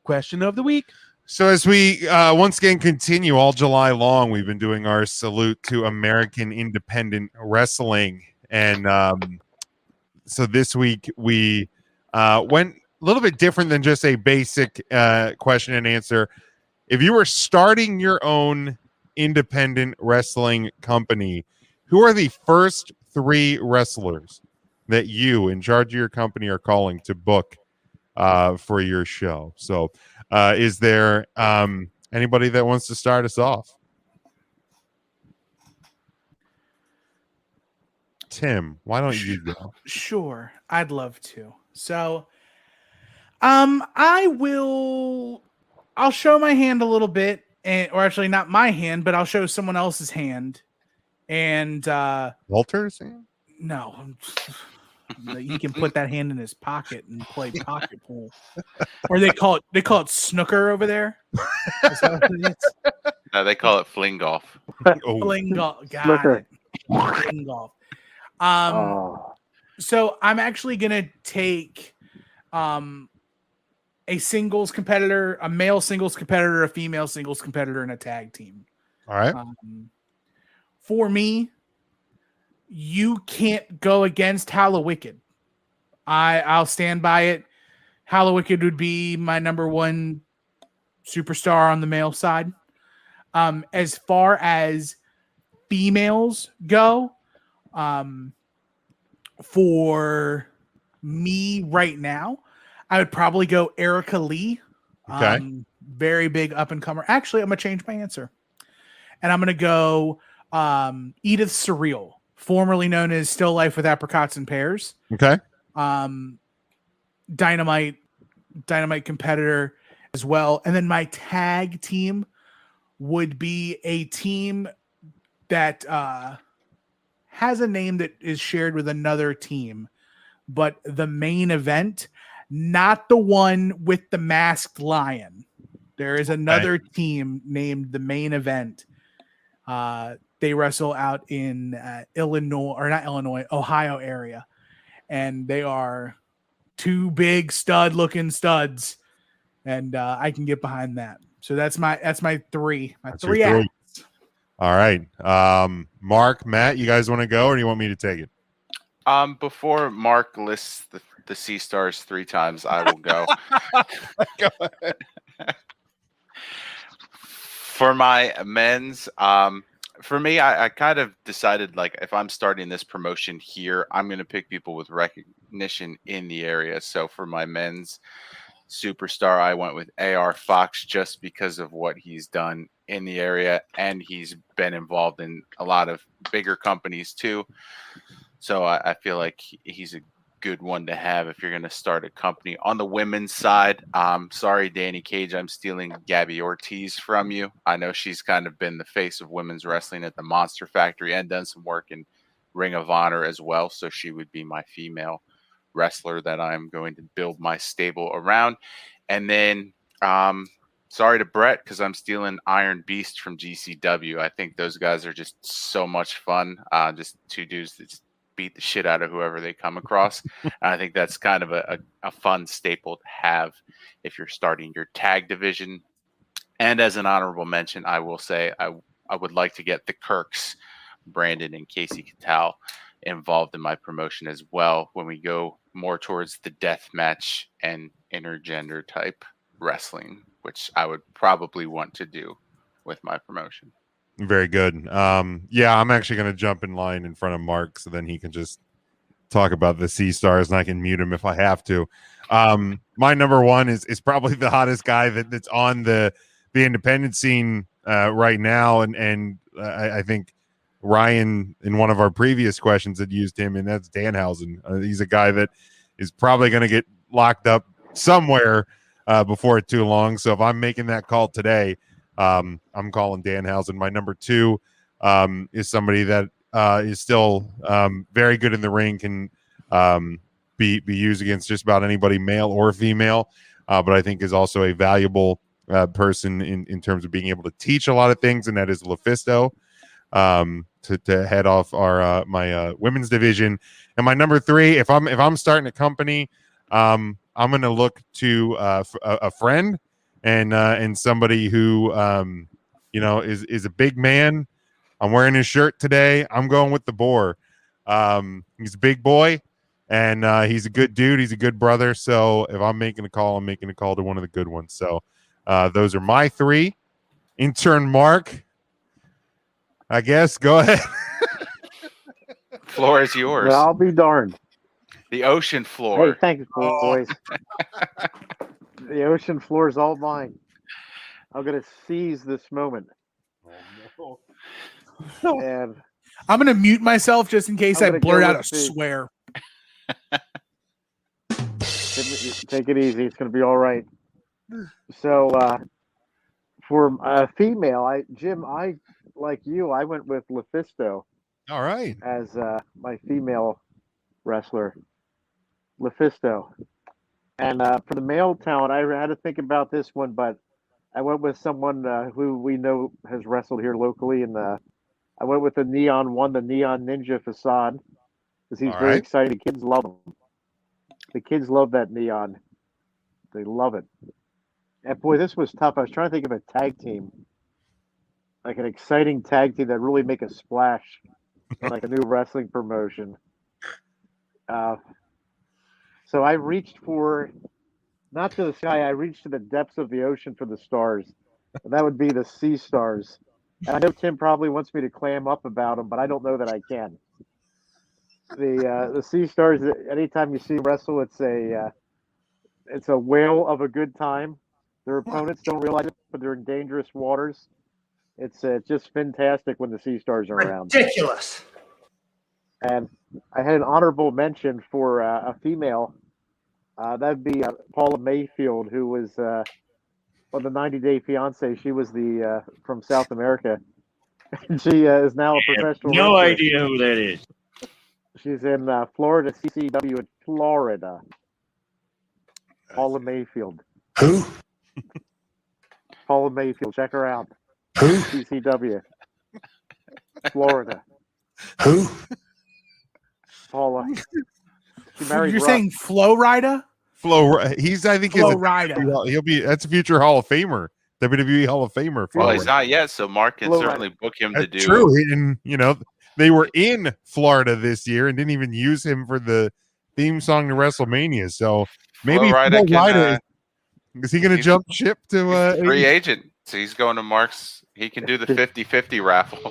question of the week. So as we once again continue all July long, we've been doing our salute to American independent wrestling. And so this week we went a little bit different than just a basic question and answer. If you were starting your own independent wrestling company, who are the first 3 wrestlers that you, in charge of your company, are calling to book for your show? So is there anybody that wants to start us off? Tim, why don't you go? Sure, I'd love to. So I'll show my hand a little bit, or actually not my hand, but I'll show someone else's hand. And Walter's? No, he can put that hand in his pocket and play pocket pool, or they call it snooker over there. Is that what it is? No, they call it fling golf. Fling golf, got it. Fling golf. So I'm actually gonna take a singles competitor, a male singles competitor, a female singles competitor, and a tag team. All right. For me, you can't go against Hallowicked. I'll stand by it. Hallowicked would be my number 1 superstar on the male side. As far as females go, for me right now, I would probably go Erica Lee. Okay. Very big up and comer. Actually, I'm gonna change my answer, and I'm gonna go Edith Surreal, formerly known as Still Life with Apricots and Pears. Okay. Dynamite competitor as well. And then my tag team would be a team that has a name that is shared with another team, but the main event, not the one with the masked lion. There is another team named the Main Event. They wrestle out in Ohio area. And they are 2 big stud-looking studs. And I can get behind that. So that's my 3. My 3 acts. All right. Mark, Matt, you guys want to go, or do you want me to take it? Before Mark lists the C stars 3 times, I will go. Go ahead. For my men's, for me, I kind of decided, like, if I'm starting this promotion here, I'm going to pick people with recognition in the area. So for my men's superstar, I went with AR Fox just because of what he's done in the area, and he's been involved in a lot of bigger companies too. So I feel like he's a good one to have if you're going to start a company. On the women's side, sorry, Danny Cage, I'm stealing Gabby Ortiz from you. I know she's kind of been the face of women's wrestling at the Monster Factory and done some work in Ring of Honor as well. So she would be my female wrestler that I'm going to build my stable around. And then, sorry to Brett, because I'm stealing Iron Beast from GCW. I think those guys are just so much fun. Just 2 dudes that beat the shit out of whoever they come across. And I think that's kind of a fun staple to have if you're starting your tag division. And as an honorable mention, I will say I would like to get the Kirks, Brandon and Casey Catal, involved in my promotion as well when we go more towards the death match and intergender type wrestling, which I would probably want to do with my promotion. Very good. Yeah, I'm actually going to jump in line in front of Mark so then he can just talk about the C stars and I can mute him if I have to. My number 1 is probably the hottest guy that's on the independent scene right now. And I think Ryan, in one of our previous questions, had used him, and that's Danhausen. He's a guy that is probably going to get locked up somewhere before too long. So if I'm making that call today, I'm calling Danhausen. My number 2 is somebody that is still very good in the ring, can be used against just about anybody, male or female, but I think is also a valuable person in terms of being able to teach a lot of things, and that is LuFisto, to head off our my women's division. And my number 3, if I'm starting a company, I'm going to look to a friend and somebody who is a big man. I'm wearing his shirt today. I'm going with the Boar. He's a big boy, and he's a good dude. He's a good brother. So if I'm making a call, I'm making a call to one of the good ones. So those are my three. Intern Mark, I guess. Go ahead. Floor is yours. Well, I'll be darned. The ocean floor. Hey, thanks, boys. The ocean floor is all mine. I'm going to seize this moment. And I'm gonna mute myself just in case I'm I gonna blurt go out a with the- swear. take it easy. It's going to be all right. So, for a female, Jim, I like you. I went with Lufisto All right. as my female wrestler, Lufisto. And for the male talent, I had to think about this one, but I went with someone who we know has wrestled here locally, and I went with the Neon One, the Neon Ninja Facade, because he's All very right. exciting. The kids love him. The kids love that Neon. They love it. And boy, this was tough. I was trying to think of a tag team, like an exciting tag team that really make a splash, like a new wrestling promotion. So I reached for, not to the sky, I reached to the depths of the ocean for the stars. And that would be the Sea Stars. And I know Tim probably wants me to clam up about them, but I don't know that I can. The Sea Stars, anytime you see them wrestle, it's a whale of a good time. Their opponents don't realize it, but they're in dangerous waters. It's just fantastic when the Sea Stars are around. Ridiculous. And I had an honorable mention for a female. That'd be Paula Mayfield, who was on the 90 Day Fiance. She was the from South America. And she is now a professional No wrestler. idea who that is. She's in Florida, CCW in Florida. Paula Mayfield. Who? Paula Mayfield. Check her out. Who? CCW. Florida. Who? Paula. She married You're Russ. saying Flow Rida? Flo, I think he's Flow a, Rida. he'll be, that's a future Hall of Famer, WWE Hall of Famer. Well, Flo he's Rida. not yet, so Mark can Flow certainly book him to That's do. true. And they were in Florida this year and didn't even use him for the theme song to WrestleMania. So maybe Flo Rida Flo can, Rida is he going to he's- jump ship to Free agent. So he's going to Mark's. He can do the 50-50 raffle.